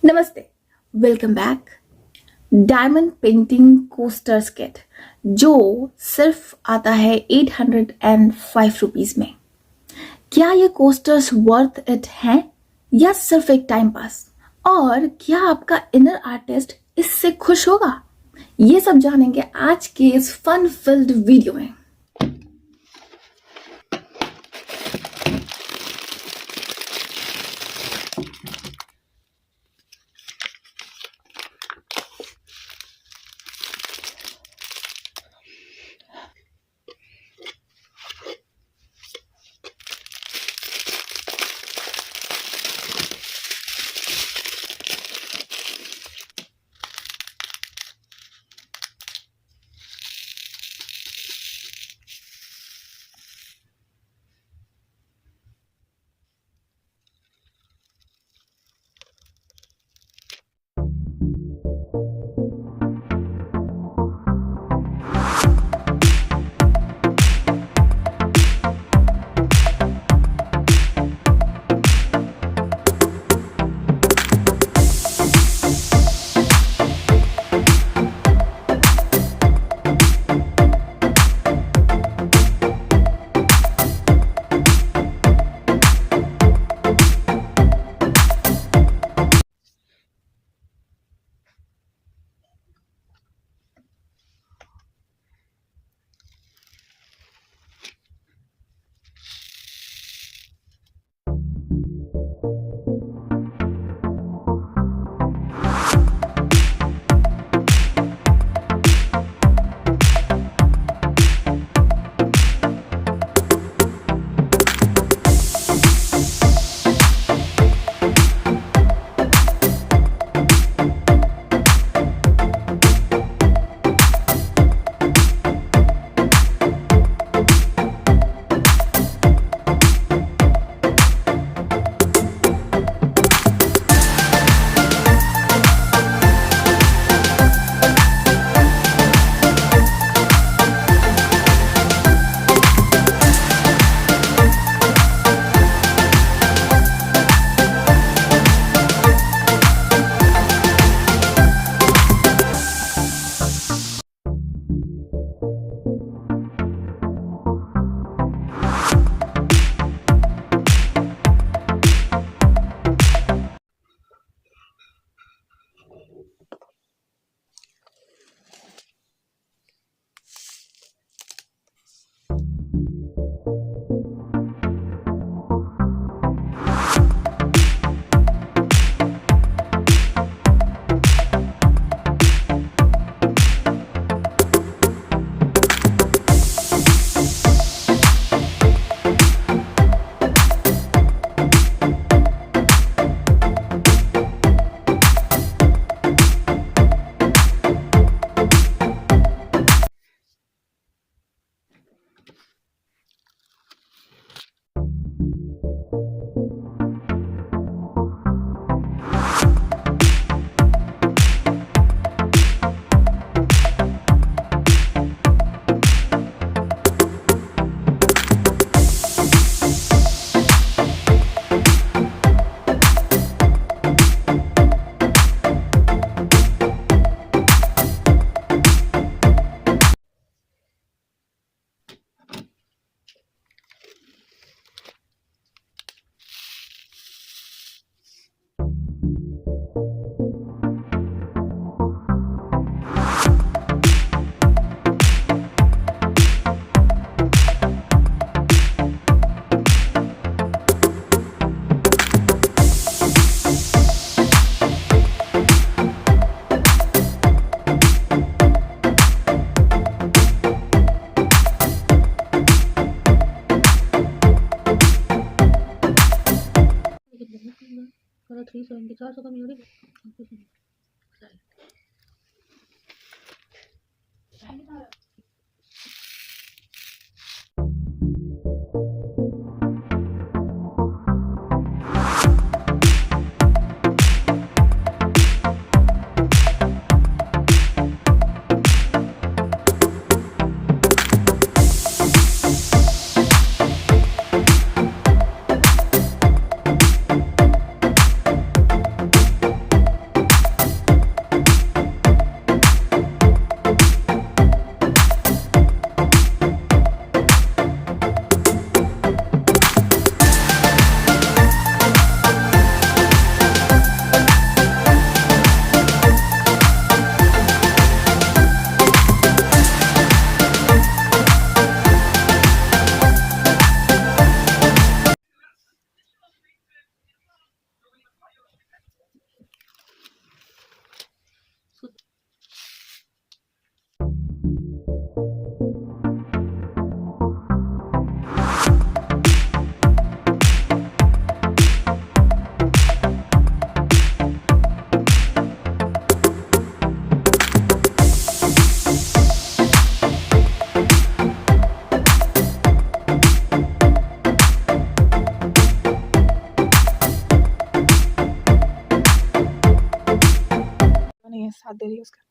नमस्ते, welcome back. Diamond painting coaster skate जो सिर्फ आता है 805 रुपीज में। क्या ये कोस्टर्स वर्थ इट हैं या सिर्फ एक टाइम पास? और क्या आपका इनर आर्टिस्ट इससे खुश होगा? ये सब जानेंगे आज के इस फन फिल्ड वीडियो में। Kalau 374 suka milih है, साथ दे रही है उसका।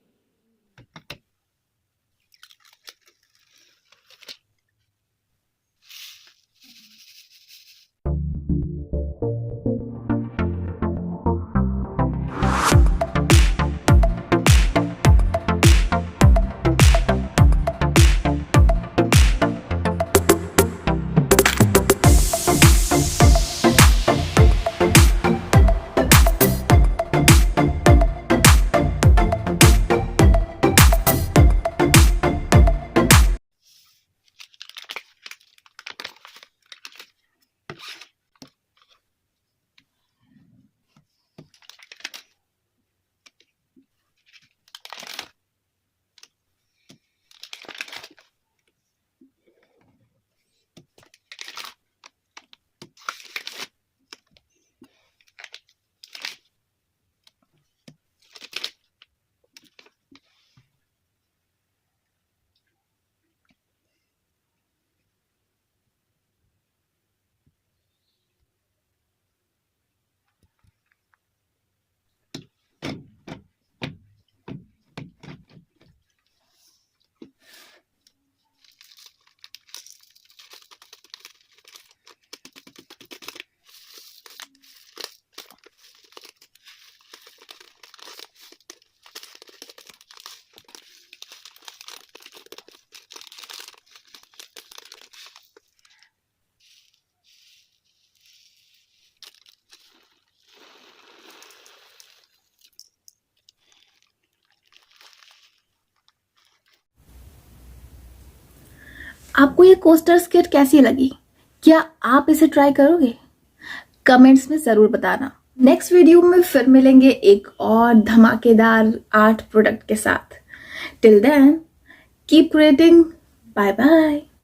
आपको ये कोस्टर स्केट कैसी लगी? क्या आप इसे ट्राई करोगे? कमेंट्स में जरूर बताना। नेक्स्ट वीडियो में फिर मिलेंगे एक और धमाकेदार आर्ट प्रोडक्ट के साथ। Till then keep creating. Bye bye.